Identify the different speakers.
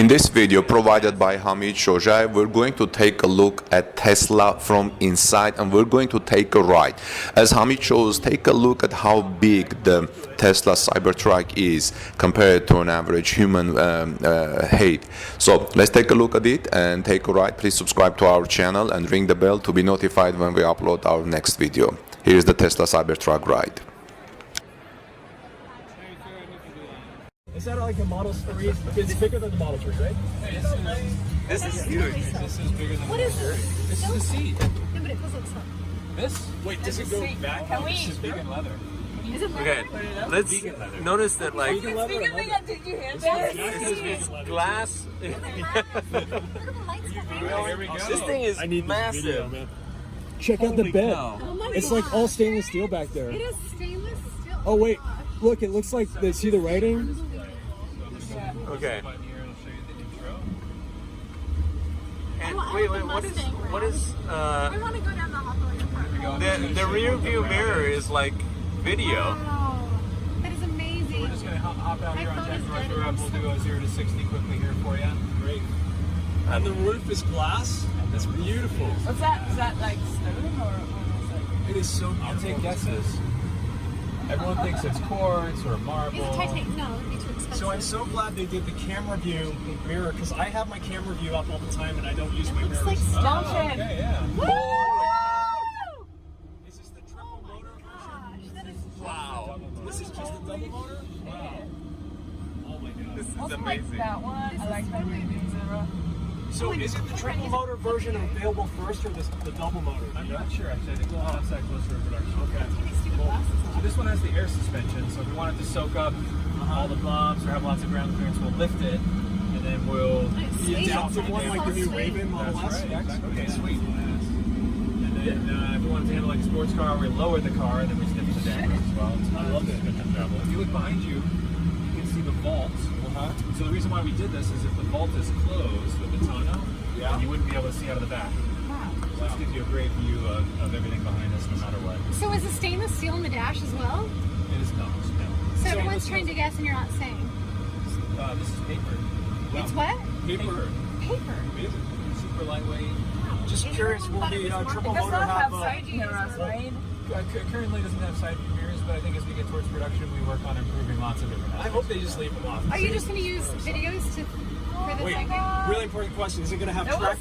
Speaker 1: this video provided by Hamid Shorjaee, we're going to take a look at Tesla from inside and we're going to take a ride. As Hamid shows, take a look at how big the Tesla Cybertruck is compared to an average human height. So let's take a look at it and take a ride. Please subscribe to our channel and ring the bell to be notified when we upload our next video. Here's the Tesla Cybertruck ride.
Speaker 2: Is that like a Model 3? It's bigger than the Model 3, right?
Speaker 3: This is huge.
Speaker 4: This is bigger than what is this?
Speaker 3: This is the seat.
Speaker 4: Yeah, but it doesn't stop.
Speaker 3: This?
Speaker 2: Wait, does it go back?
Speaker 4: This
Speaker 3: is vegan leather.
Speaker 4: Is it
Speaker 3: Okay, let's notice that like
Speaker 4: Did you hear that?
Speaker 3: it's glass. This thing is
Speaker 2: I need this
Speaker 3: massive.
Speaker 2: video, man. Check out the bed.
Speaker 4: Oh my
Speaker 2: It's
Speaker 4: God.
Speaker 2: like all stainless steel back there.
Speaker 4: It is stainless steel.
Speaker 2: Oh wait, look, it looks like, see the writing?
Speaker 3: Okay. And
Speaker 4: I
Speaker 3: wait,
Speaker 4: want the
Speaker 3: what is
Speaker 4: Mustang
Speaker 3: I
Speaker 4: want to go down the Hawthorne Park.
Speaker 3: the rear view mirror is like video.
Speaker 4: Wow. That is amazing.
Speaker 5: We're just going to hop out here on
Speaker 4: phone
Speaker 5: Jack
Speaker 4: is
Speaker 5: Drive.
Speaker 4: dead.
Speaker 5: We'll do a 0 to 60 quickly here for you. Great.
Speaker 2: And the roof is glass? That's beautiful.
Speaker 6: What's that? Is that like stone or
Speaker 2: It is so
Speaker 5: I'll take guesses. Everyone thinks it's quartz or marble.
Speaker 4: Is it titanium? No, it'd be too expensive.
Speaker 2: So I'm so glad they did the camera view mirror, because I have my camera view up all the time and I don't use my
Speaker 4: It looks
Speaker 2: mirrors.
Speaker 4: like
Speaker 6: Jump
Speaker 4: stone.
Speaker 6: in.
Speaker 5: Okay, yeah.
Speaker 4: Woo!
Speaker 2: Is this the triple
Speaker 4: Oh my
Speaker 2: motor?
Speaker 4: gosh, that is
Speaker 3: Wow.
Speaker 2: This is just the double motor? Wow. Oh my god.
Speaker 3: This is
Speaker 6: Also like
Speaker 3: amazing.
Speaker 6: that one.
Speaker 4: This
Speaker 6: I like
Speaker 4: is
Speaker 6: that
Speaker 4: really
Speaker 6: rating zero.
Speaker 2: So is it the triple motor version available first or the double motor?
Speaker 5: I'm not sure actually. I think we'll have that closer to production.
Speaker 2: Okay.
Speaker 4: These stupid glasses
Speaker 5: So
Speaker 4: on.
Speaker 5: this one has the air suspension, so if we want it to soak up all the bumps or have lots of ground clearance, we'll lift it and then we'll
Speaker 4: It's
Speaker 2: The
Speaker 4: sweet.
Speaker 2: adaptive one like the new Raven Model S?
Speaker 5: exactly. Okay, sweet. And then if we want it to handle like a sports car, we lower the car and then we stiffen the dampers as well. I love it. If you look behind you, you can see the vault. So the reason why we did this is if the vault is closed with the tonneau, then you wouldn't be able to see out of the back.
Speaker 4: Wow.
Speaker 5: So this gives you a great view of everything behind us no matter what.
Speaker 4: So is the stainless steel in the dash as well?
Speaker 5: It is not. No.
Speaker 4: So everyone's trying to guess and you're not saying.
Speaker 5: This is paper.
Speaker 4: It's what?
Speaker 5: Paper.
Speaker 4: Paper.
Speaker 5: Super lightweight.
Speaker 2: Just curious, will the triple
Speaker 6: It does
Speaker 2: motor
Speaker 6: not have
Speaker 2: have
Speaker 6: side cameras, right?
Speaker 5: Currently doesn't have side view mirrors, but I think as we get towards production, we work on improving lots of different
Speaker 2: I
Speaker 5: aspects.
Speaker 2: hope they just leave them off.
Speaker 4: Are you just going to use videos for this?
Speaker 2: Wait,
Speaker 4: thing?
Speaker 2: really important question. Is it going to have
Speaker 6: It was
Speaker 2: track